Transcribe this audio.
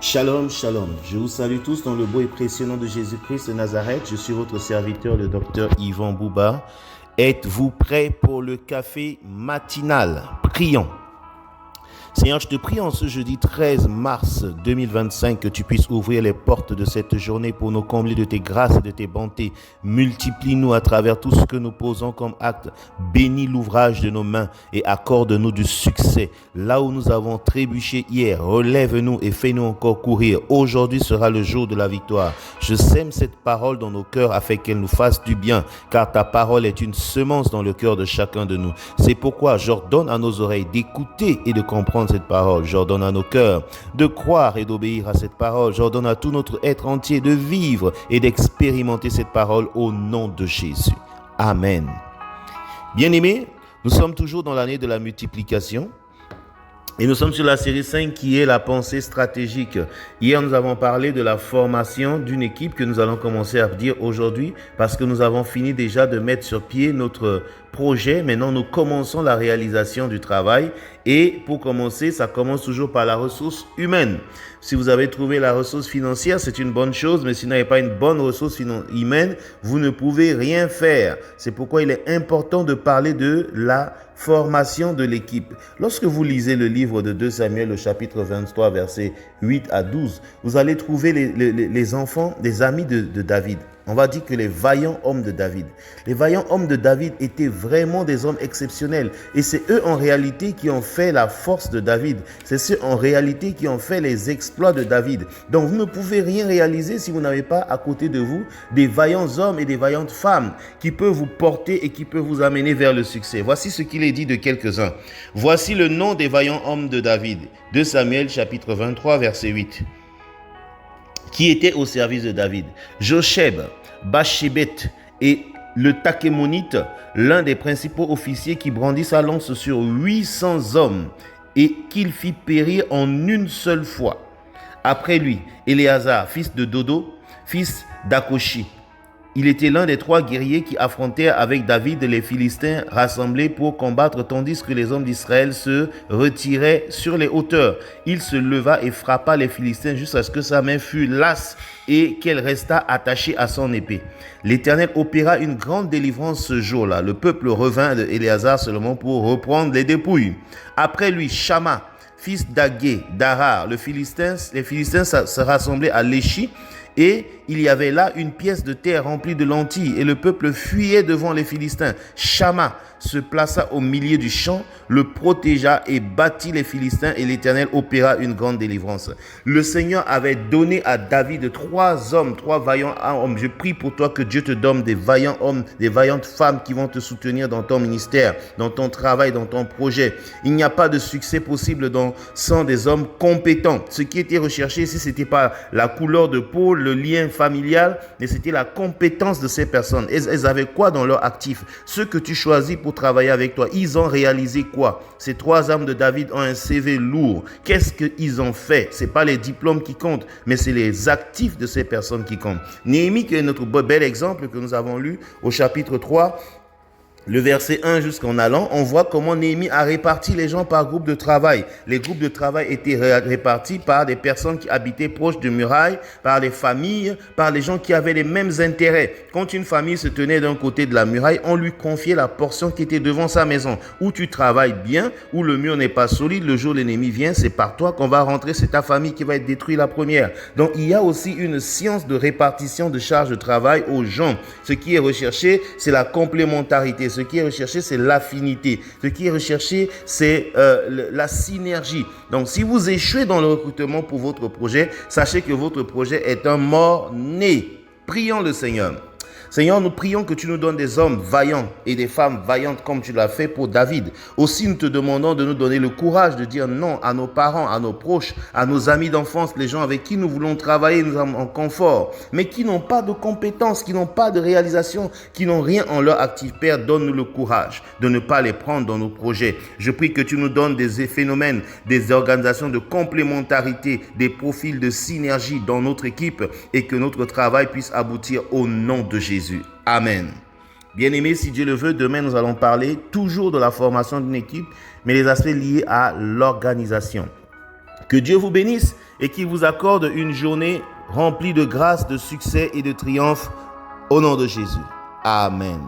Shalom, shalom. Je vous salue tous dans le beau et précieux nom de Jésus-Christ de Nazareth. Je suis votre serviteur, le docteur Yvan Bouba. Êtes-vous prêts pour le café matinal? Prions. Seigneur, je te prie en ce jeudi 13 mars 2025 que tu puisses ouvrir les portes de cette journée pour nous combler de tes grâces et de tes bontés. Multiplie-nous à travers tout ce que nous posons comme acte. Bénis l'ouvrage de nos mains et accorde-nous du succès. Là où nous avons trébuché hier, relève-nous et fais-nous encore courir. Aujourd'hui sera le jour de la victoire. Je sème cette parole dans nos cœurs afin qu'elle nous fasse du bien, car ta parole est une semence dans le cœur de chacun de nous. C'est pourquoi j'ordonne à nos oreilles d'écouter et de comprendre cette parole. J'ordonne à nos cœurs de croire et d'obéir à cette parole. J'ordonne à tout notre être entier de vivre et d'expérimenter cette parole au nom de Jésus. Amen. Bien-aimés, nous sommes toujours dans l'année de la multiplication. Et nous sommes sur la série 5 qui est la pensée stratégique. Hier, nous avons parlé de la formation d'une équipe que nous allons commencer à dire aujourd'hui parce que nous avons fini déjà de mettre sur pied notre projet. Maintenant, nous commençons la réalisation du travail. Et pour commencer, ça commence toujours par la ressource humaine. Si vous avez trouvé la ressource financière, c'est une bonne chose, mais si vous n'avez pas une bonne ressource humaine, vous ne pouvez rien faire. C'est pourquoi il est important de parler de la formation de l'équipe. Lorsque vous lisez le livre de 2 Samuel, le chapitre 23, versets 8 à 12, vous allez trouver les enfants, des amis de David. On va dire que les vaillants hommes de David. Les vaillants hommes de David étaient vraiment des hommes exceptionnels. Et c'est eux en réalité qui ont fait la force de David. C'est ceux en réalité qui ont fait les exploits de David. Donc vous ne pouvez rien réaliser si vous n'avez pas à côté de vous des vaillants hommes et des vaillantes femmes qui peuvent vous porter et qui peuvent vous amener vers le succès. Voici ce qu'il est dit de quelques-uns. Voici le nom des vaillants hommes de David. 2 Samuel chapitre 23 verset 8. Qui était au service de David. Josheb, Bashébet et le Takémonite, l'un des principaux officiers qui brandit sa lance sur 800 hommes et qu'il fit périr en une seule fois. Après lui, Éléazar, fils de Dodo, fils d'Akoshi. Il était l'un des 3 guerriers qui affrontèrent avec David les Philistins rassemblés pour combattre tandis que les hommes d'Israël se retiraient sur les hauteurs. Il se leva et frappa les Philistins jusqu'à ce que sa main fût lasse et qu'elle restât attachée à son épée. L'Éternel opéra une grande délivrance ce jour-là. Le peuple revint de Éléazar seulement pour reprendre les dépouilles. Après lui, Shama, fils d'Agué, d'Arar, les Philistins se rassemblaient à Léchi. Et il y avait là une pièce de terre remplie de lentilles et le peuple fuyait devant les Philistins. Shama se plaça au milieu du champ, le protégea et battit les Philistins et l'Éternel opéra une grande délivrance. Le Seigneur avait donné à David 3 hommes, 3 vaillants hommes. Je prie pour toi que Dieu te donne des vaillants hommes, des vaillantes femmes qui vont te soutenir dans ton ministère, dans ton travail, dans ton projet. Il n'y a pas de succès possible sans des hommes compétents. Ce qui était recherché ici, ce n'était pas la couleur de peau, le lien familial, mais c'était la compétence de ces personnes. Elles avaient quoi dans leur actif? Ceux que tu choisis pour travailler avec toi, ils ont réalisé quoi? Ces 3 hommes de David ont un CV lourd. Qu'est-ce qu'ils ont fait? Ce n'est pas les diplômes qui comptent, mais c'est les actifs de ces personnes qui comptent. Néhémie, qui est notre bel exemple que nous avons lu au chapitre 3, le verset 1 jusqu'en allant, on voit comment Néhémie a réparti les gens par groupe de travail. Les groupes de travail étaient répartis par des personnes qui habitaient proches de murailles, par les familles, par les gens qui avaient les mêmes intérêts. Quand une famille se tenait d'un côté de la muraille, on lui confiait la portion qui était devant sa maison. Où tu travailles bien, où le mur n'est pas solide, le jour où l'ennemi vient, c'est par toi qu'on va rentrer, c'est ta famille qui va être détruite la première. Donc il y a aussi une science de répartition de charges de travail aux gens. Ce qui est recherché, c'est la complémentarité. Ce qui est recherché, c'est l'affinité. Ce qui est recherché, c'est la synergie. Donc, si vous échouez dans le recrutement pour votre projet, sachez que votre projet est un mort-né. Prions le Seigneur. Seigneur, nous prions que tu nous donnes des hommes vaillants et des femmes vaillantes comme tu l'as fait pour David. Aussi, nous te demandons de nous donner le courage de dire non à nos parents, à nos proches, à nos amis d'enfance, les gens avec qui nous voulons travailler, nous sommes en confort, mais qui n'ont pas de compétences, qui n'ont pas de réalisation, qui n'ont rien en leur actif. Père, donne-nous le courage de ne pas les prendre dans nos projets. Je prie que tu nous donnes des phénomènes, des organisations de complémentarité, des profils de synergie dans notre équipe et que notre travail puisse aboutir au nom de Jésus. Amen. Bien-aimés, si Dieu le veut, demain nous allons parler toujours de la formation d'une équipe, mais les aspects liés à l'organisation. Que Dieu vous bénisse et qu'il vous accorde une journée remplie de grâce, de succès et de triomphe au nom de Jésus. Amen.